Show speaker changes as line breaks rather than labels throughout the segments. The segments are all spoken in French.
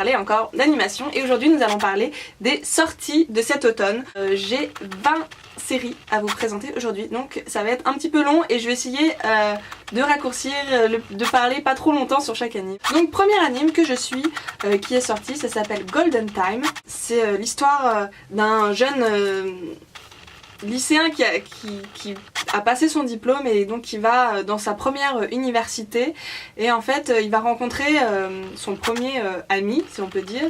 parler encore d'animation et aujourd'hui nous allons parler des sorties de cet automne. J'ai 20 séries à vous présenter aujourd'hui, donc ça va être un petit peu long et je vais essayer de raccourcir, de parler pas trop longtemps sur chaque anime. Donc premier anime que je suis qui est sorti, ça s'appelle Golden Time. C'est l'histoire d'un jeune lycéen qui a passé son diplôme et donc qui va dans sa première université et en fait il va rencontrer son premier ami si on peut dire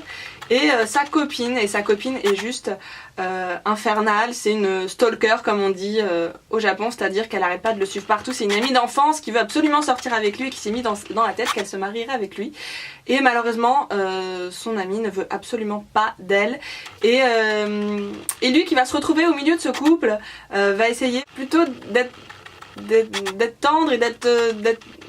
et sa copine est juste infernale, c'est une stalker comme on dit au Japon, c'est-à-dire qu'elle arrête pas de le suivre partout, c'est une amie d'enfance qui veut absolument sortir avec lui et qui s'est mis dans la tête qu'elle se marierait avec lui et malheureusement son ami ne veut absolument pas d'elle et lui qui va se retrouver au milieu de ce couple va essayer plutôt d'être tendre et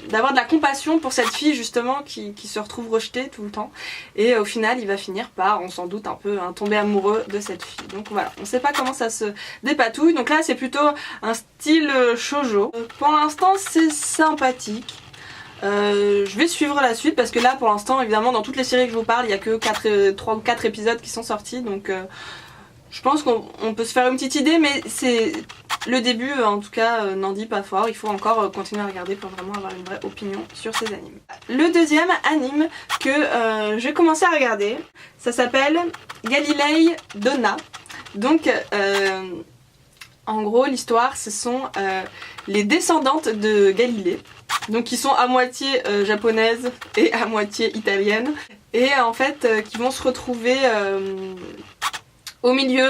d'avoir de la compassion pour cette fille justement qui se retrouve rejetée tout le temps et au final il va finir par, on s'en doute un peu, tomber amoureux de cette fille. Donc voilà, on sait pas comment ça se dépatouille, donc là c'est plutôt un style shoujo. Pour l'instant c'est sympathique. Je vais suivre la suite parce que là pour l'instant évidemment dans toutes les séries que je vous parle il n'y a que 3 ou 4 épisodes qui sont sortis donc je pense qu'on peut se faire une petite idée mais c'est le début en tout cas n'en dit pas fort, il faut encore continuer à regarder pour vraiment avoir une vraie opinion sur ces animes. Le deuxième anime que j'ai commencé à regarder, ça s'appelle Galilei Donna. Donc en gros l'histoire ce sont les descendantes de Galilée, donc qui sont à moitié japonaises et à moitié italiennes et en fait qui vont se retrouver au milieu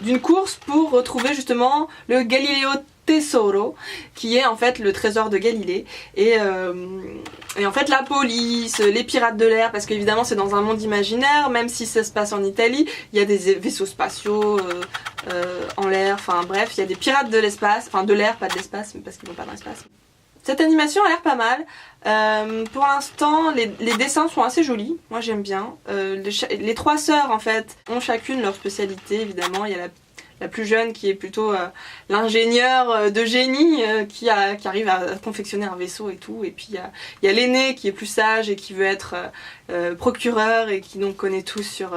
d'une course pour retrouver justement le Galileo Tesoro qui est en fait le trésor de Galilée et en fait la police, les pirates de l'air parce qu'évidemment c'est dans un monde imaginaire même si ça se passe en Italie, il y a des vaisseaux spatiaux en l'air, enfin bref il y a des pirates de l'espace, enfin de l'air pas de l'espace parce qu'ils vont pas dans l'espace. Cette animation a l'air pas mal, pour l'instant les dessins sont assez jolis, moi j'aime bien, les trois sœurs en fait ont chacune leur spécialité évidemment, il y a la plus jeune qui est plutôt l'ingénieur de génie qui arrive à confectionner un vaisseau et tout, et puis il y a l'aînée qui est plus sage et qui veut être procureur et qui donc connaît tout sur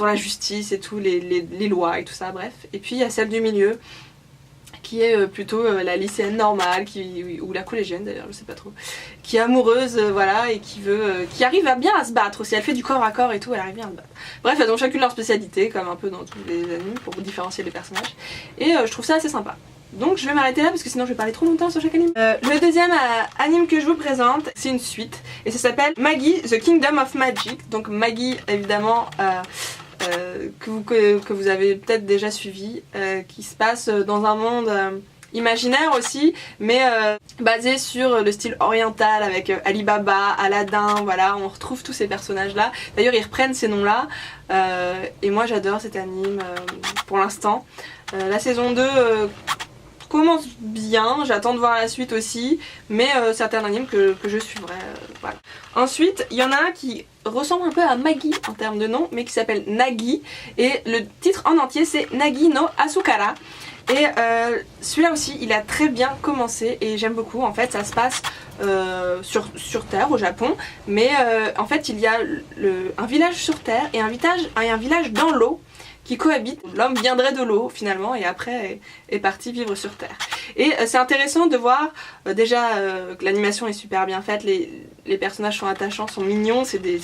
la justice et tout, les lois et tout ça, bref, et puis il y a celle du milieu qui est plutôt la lycéenne normale, ou la collégienne d'ailleurs, je sais pas trop, qui est amoureuse, voilà, et qui arrive bien à se battre aussi, elle fait du corps à corps et tout, elle arrive bien à se battre. Bref, elles ont chacune leur spécialité, comme un peu dans tous les animes, pour différencier les personnages, et je trouve ça assez sympa. Donc je vais m'arrêter là parce que sinon je vais parler trop longtemps sur chaque anime. Le deuxième anime que je vous présente, c'est une suite, et ça s'appelle Maggie, The Kingdom of Magic, donc Maggie évidemment... que vous avez peut-être déjà suivi, qui se passe dans un monde imaginaire aussi, mais basé sur le style oriental avec Alibaba, Aladdin, voilà, on retrouve tous ces personnages là. D'ailleurs ils reprennent ces noms là, et moi j'adore cet anime pour l'instant. La saison 2 commence bien, j'attends de voir la suite aussi, mais c'est un anime que je suivrai, voilà. Ensuite, il y en a un qui ressemble un peu à Maggie en termes de nom, mais qui s'appelle Nagi, et le titre en entier c'est Nagi no Asukara, et celui-là aussi il a très bien commencé et j'aime beaucoup. En fait ça se passe sur Terre au Japon, mais en fait il y a un village sur Terre et un village dans l'eau qui cohabitent. L'homme viendrait de l'eau finalement et après est parti vivre sur Terre. Et c'est intéressant de voir déjà que l'animation est super bien faite, les personnages sont attachants, sont mignons, c'est des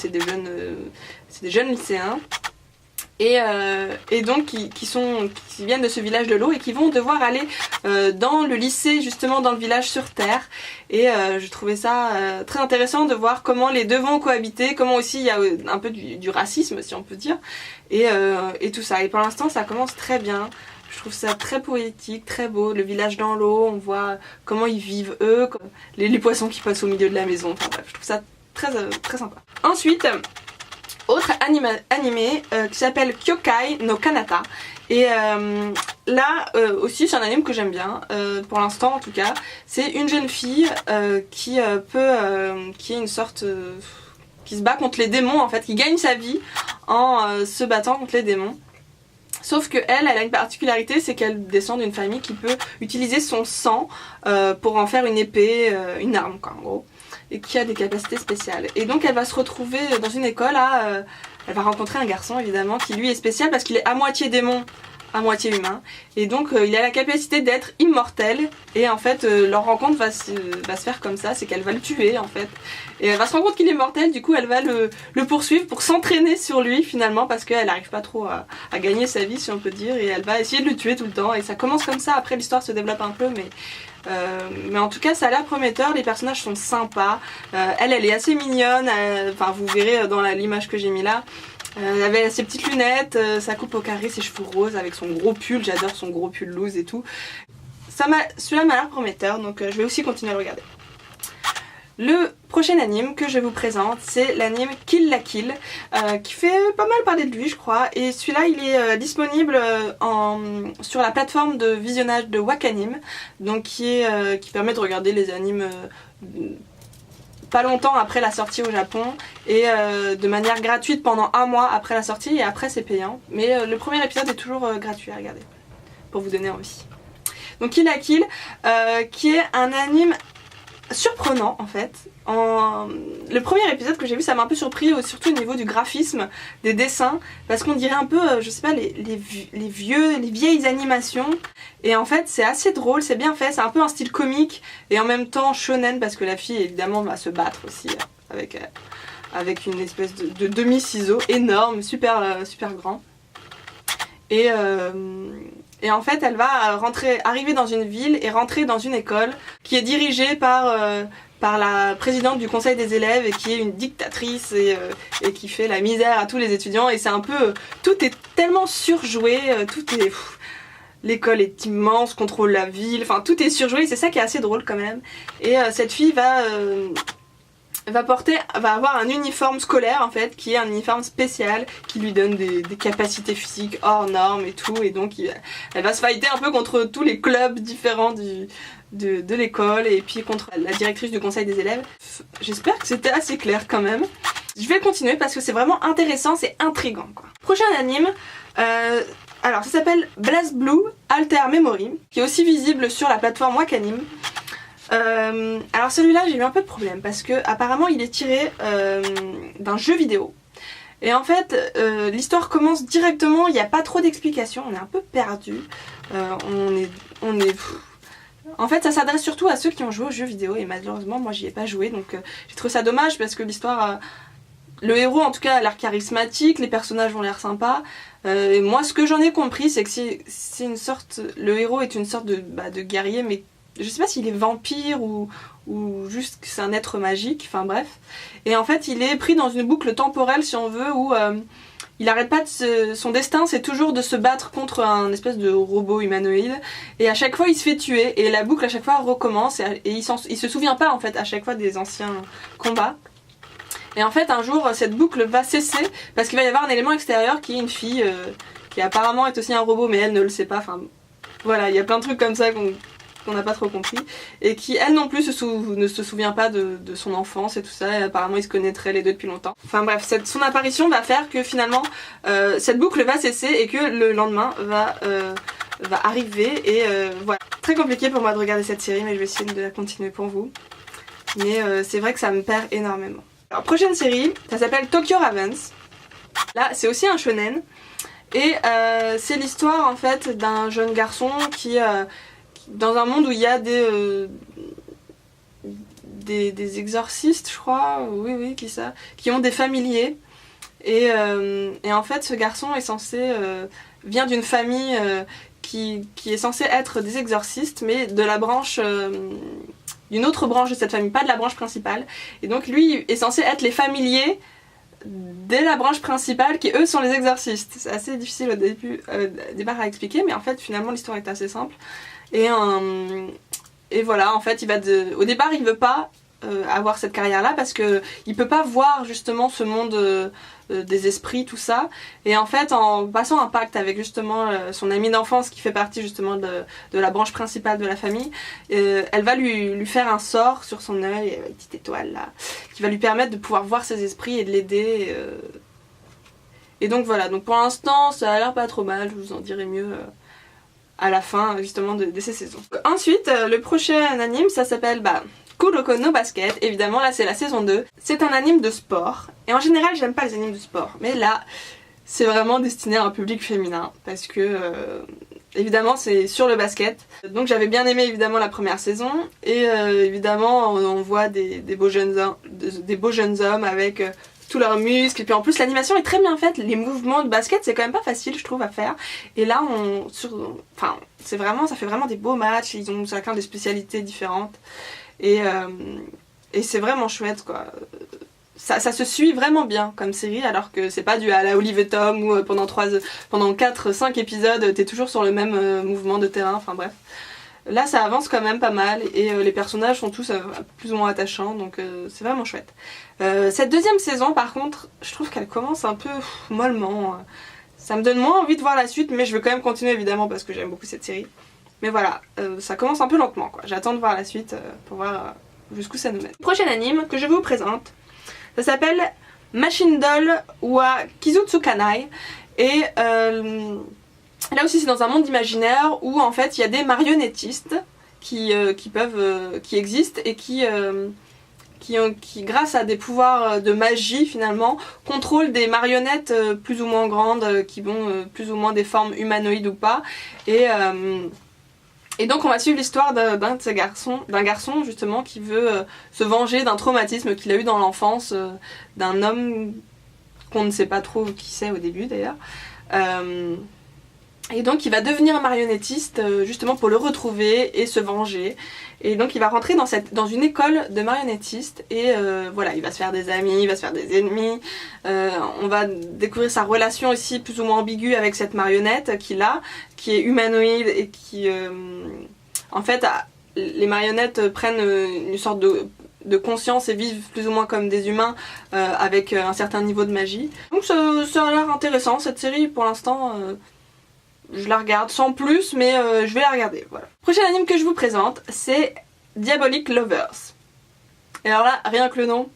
jeunes lycéens. Et donc qui viennent de ce village de l'eau et qui vont devoir aller dans le lycée justement dans le village sur Terre, et je trouvais ça très intéressant de voir comment les deux vont cohabiter, comment aussi il y a un peu du racisme si on peut dire, et tout ça, et pour l'instant ça commence très bien. Je trouve ça très poétique, très beau, le village dans l'eau, on voit comment ils vivent eux, les poissons qui passent au milieu de la maison, enfin bref, je trouve ça très sympa. Ensuite, autre animé qui s'appelle Kyokai no Kanata, et là aussi c'est un anime que j'aime bien, pour l'instant en tout cas. C'est une jeune fille qui est une sorte qui se bat contre les démons en fait, qui gagne sa vie en se battant contre les démons. Sauf que elle a une particularité, c'est qu'elle descend d'une famille qui peut utiliser son sang pour en faire une épée, une arme quoi en gros. et qui a des capacités spéciales. Et donc elle va se retrouver dans une école elle va rencontrer un garçon évidemment qui lui est spécial parce qu'il est à moitié démon, à moitié humain, et donc il a la capacité d'être immortel, et en fait leur rencontre va se faire comme ça, c'est qu'elle va le tuer en fait, et elle va se rendre compte qu'il est mortel, du coup elle va le poursuivre pour s'entraîner sur lui finalement, parce qu'elle n'arrive pas trop à gagner sa vie si on peut dire, et elle va essayer de le tuer tout le temps, et ça commence comme ça, après l'histoire se développe un peu, mais en tout cas ça a l'air prometteur, les personnages sont sympas, elle est assez mignonne, enfin vous verrez dans l'image que j'ai mis là. Elle avait ses petites lunettes, sa coupe au carré, ses cheveux roses avec son gros pull, j'adore son gros pull loose et tout. Celui-là m'a l'air prometteur, donc je vais aussi continuer à le regarder. Le prochain anime que je vous présente, c'est l'anime Kill la Kill, qui fait pas mal parler de lui je crois, et celui-là il est disponible sur la plateforme de visionnage de Wakanim, donc qui permet de regarder les animes pas longtemps après la sortie au Japon, et de manière gratuite pendant un mois après la sortie, et après c'est payant, mais le premier épisode est toujours gratuit à regarder, pour vous donner envie. Donc Kill la Kill, qui est un anime surprenant en fait. Le premier épisode que j'ai vu, ça m'a un peu surpris, surtout au niveau du graphisme, des dessins, parce qu'on dirait un peu, je sais pas, les vieilles animations, et en fait c'est assez drôle, c'est bien fait, c'est un peu un style comique et en même temps shonen, parce que la fille évidemment va se battre aussi avec une espèce de demi-ciseau énorme, super grand, et en fait elle va arriver dans une ville et rentrer dans une école qui est dirigée par la présidente du conseil des élèves, et qui est une dictatrice et qui fait la misère à tous les étudiants, et c'est un peu, tout est tellement surjoué, l'école est immense, contrôle la ville, enfin tout est surjoué, c'est ça qui est assez drôle quand même. Et cette fille va avoir un uniforme scolaire en fait, qui est un uniforme spécial, qui lui donne des capacités physiques hors normes et tout, et donc elle va se fighter un peu contre tous les clubs différents de l'école, et puis contre la directrice du conseil des élèves. J'espère que c'était assez clair quand même. Je vais continuer parce que c'est vraiment intéressant, c'est intriguant quoi. Prochain anime, alors ça s'appelle BlazBlue Alter Memory, qui est aussi visible sur la plateforme Wakanim. Alors celui-là j'ai eu un peu de problème parce que apparemment il est tiré d'un jeu vidéo, et en fait l'histoire commence directement, il n'y a pas trop d'explications, on est un peu perdu, en fait ça s'adresse surtout à ceux qui ont joué au jeu vidéo, et malheureusement moi j'y ai pas joué, donc j'ai trouvé ça dommage parce que l'histoire, le héros en tout cas a l'air charismatique, les personnages ont l'air sympas, et moi ce que j'en ai compris c'est que c'est une sorte, le héros est une sorte de guerrier, mais je sais pas s'il est vampire ou juste que c'est un être magique, enfin bref. Et en fait il est pris dans une boucle temporelle si on veut, où il arrête pas son destin c'est toujours de se battre contre un espèce de robot humanoïde, et à chaque fois il se fait tuer, et la boucle à chaque fois recommence, et il se souvient pas en fait à chaque fois des anciens combats. Et en fait un jour cette boucle va cesser parce qu'il va y avoir un élément extérieur qui est une fille qui apparemment est aussi un robot, mais elle ne le sait pas, enfin voilà, il y a plein de trucs comme ça qu'on n'a pas trop compris, et qui elle non plus ne se souvient pas de son enfance et tout ça, et apparemment ils se connaîtraient les deux depuis longtemps. Enfin bref, son apparition va faire que finalement cette boucle va cesser, et que le lendemain va arriver, et voilà. Très compliqué pour moi de regarder cette série, mais je vais essayer de la continuer pour vous, mais c'est vrai que ça me perd énormément. Alors prochaine série, ça s'appelle Tokyo Ravens. Là c'est aussi un shonen, et c'est l'histoire en fait d'un jeune garçon qui dans un monde où il y a des exorcistes, je crois, oui, qui ont des familiers, et en fait ce garçon est censé vient d'une famille qui est censée être des exorcistes, mais de la branche d'une autre branche de cette famille, pas de la branche principale, et donc lui est censé être les familiers de la branche principale qui eux sont les exorcistes. C'est assez difficile au départ à expliquer, mais en fait finalement l'histoire est assez simple. Et voilà, en fait au départ il veut pas avoir cette carrière là parce que il peut pas voir justement ce monde des esprits, tout ça, et en fait en passant un pacte avec justement son amie d'enfance qui fait partie justement de la branche principale de la famille, elle va lui faire un sort sur son œil, une petite étoile là, qui va lui permettre de pouvoir voir ses esprits et de l'aider, et donc voilà, donc pour l'instant ça a l'air pas trop mal, je vous en dirai mieux à la fin justement de ces saisons. Ensuite le prochain anime ça s'appelle Kuroko no Basket, évidemment là c'est la saison 2. C'est un anime de sport, et en général j'aime pas les animes de sport, mais là c'est vraiment destiné à un public féminin, parce que évidemment c'est sur le basket. Donc j'avais bien aimé évidemment la première saison, et évidemment on voit des beaux jeunes hommes avec tous leurs muscles, et puis en plus l'animation est très bien faite, les mouvements de basket c'est quand même pas facile je trouve à faire, et là c'est vraiment, ça fait vraiment des beaux matchs, ils ont chacun des spécialités différentes, et c'est vraiment chouette quoi. Ça se suit vraiment bien comme série, alors que c'est pas du à la Olive et Tom où pendant 4-5 épisodes t'es toujours sur le même mouvement de terrain, enfin bref. Là ça avance quand même pas mal, et les personnages sont tous plus ou moins attachants, donc c'est vraiment chouette. Cette deuxième saison par contre, je trouve qu'elle commence un peu mollement. Ça me donne moins envie de voir la suite, mais je veux quand même continuer évidemment parce que j'aime beaucoup cette série. Mais voilà, ça commence un peu lentement quoi. J'attends de voir la suite pour voir jusqu'où ça nous mène. Prochain anime que je vous présente, ça s'appelle Machine Doll wa Kizutsukanai, et là aussi c'est dans un monde imaginaire où en fait il y a des marionnettistes qui existent et qui grâce à des pouvoirs de magie finalement contrôlent des marionnettes plus ou moins grandes qui ont plus ou moins des formes humanoïdes ou pas, et donc on va suivre l'histoire d'un garçon justement qui veut se venger d'un traumatisme qu'il a eu dans l'enfance, d'un homme qu'on ne sait pas trop qui c'est au début d'ailleurs. Et donc il va devenir marionnettiste justement pour le retrouver et se venger. Et donc il va rentrer dans une école de marionnettistes, et voilà, il va se faire des amis, il va se faire des ennemis. On va découvrir sa relation aussi plus ou moins ambiguë avec cette marionnette qu'il a, qui est humanoïde et qui... en fait, les marionnettes prennent une sorte de conscience et vivent plus ou moins comme des humains avec un certain niveau de magie. Donc ça a l'air intéressant cette série pour l'instant. Je la regarde sans plus, mais je vais la regarder, voilà. Prochain anime que je vous présente, c'est Diabolic Lovers. Et alors là, rien que le nom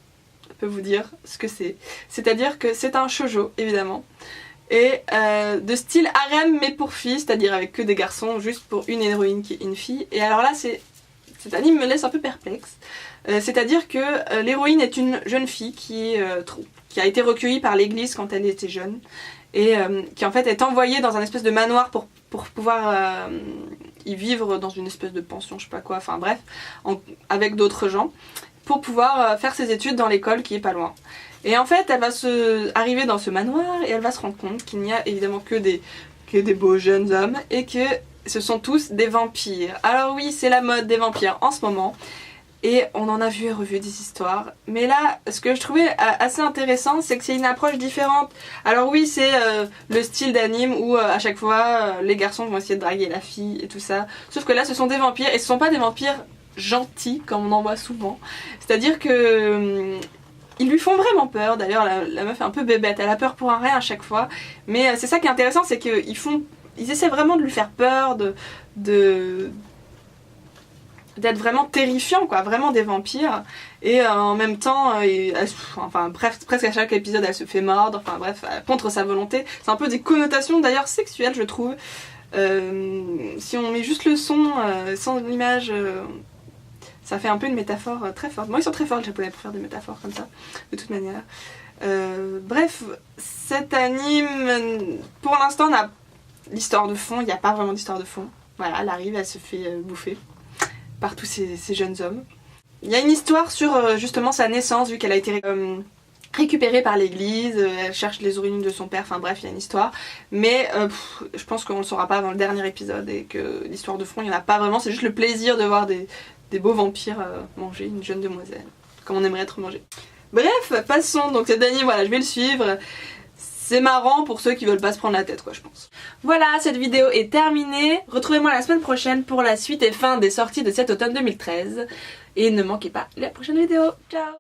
peut vous dire ce que c'est. C'est-à-dire que c'est un shoujo, évidemment. Et de style harem mais pour filles, c'est-à-dire avec que des garçons, juste pour une héroïne qui est une fille. Et alors là, cet anime me laisse un peu perplexe. C'est-à-dire que l'héroïne est une jeune fille qui a été recueillie par l'église quand elle était jeune, et qui en fait est envoyée dans un espèce de manoir pour pouvoir y vivre dans une espèce de pension, je sais pas quoi, enfin bref, avec d'autres gens, pour pouvoir faire ses études dans l'école qui est pas loin. Et en fait elle va arriver dans ce manoir, et elle va se rendre compte qu'il n'y a évidemment que des beaux jeunes hommes, et que ce sont tous des vampires. Alors oui, c'est la mode des vampires en ce moment, et on en a vu et revu des histoires. Mais là, ce que je trouvais assez intéressant, c'est que c'est une approche différente. Alors oui, c'est le style d'anime où à chaque fois, les garçons vont essayer de draguer la fille et tout ça. Sauf que là, ce sont des vampires, et ce sont pas des vampires gentils, comme on en voit souvent. C'est-à-dire que... ils lui font vraiment peur. D'ailleurs, la meuf est un peu bébête, elle a peur pour un rien à chaque fois. Mais c'est ça qui est intéressant, c'est qu'ils essaient vraiment de lui faire peur, d'être vraiment terrifiant quoi, vraiment des vampires, et en même temps presque à chaque épisode elle se fait mordre, enfin bref, contre sa volonté. C'est un peu des connotations d'ailleurs sexuelles je trouve. Si on met juste le son sans l'image, ça fait un peu une métaphore très forte. Bon, ils sont très forts les japonais pour faire des métaphores comme ça, de toute manière. Bref, cet anime pour l'instant n'a l'histoire de fond, il n'y a pas vraiment d'histoire de fond. Voilà, elle arrive, elle se fait bouffer par tous ces jeunes hommes. Il y a une histoire sur justement sa naissance, vu qu'elle a été récupérée par l'église, elle cherche les origines de son père, enfin bref, il y a une histoire. Mais je pense qu'on ne le saura pas avant le dernier épisode, et que l'histoire de fond, il n'y en a pas vraiment, c'est juste le plaisir de voir des beaux vampires manger une jeune demoiselle, comme on aimerait être mangé. Bref, passons, donc cet anime, voilà, je vais le suivre. C'est marrant pour ceux qui veulent pas se prendre la tête quoi, je pense. Voilà, cette vidéo est terminée. Retrouvez-moi la semaine prochaine pour la suite et fin des sorties de cet automne 2013. Et ne manquez pas la prochaine vidéo. Ciao.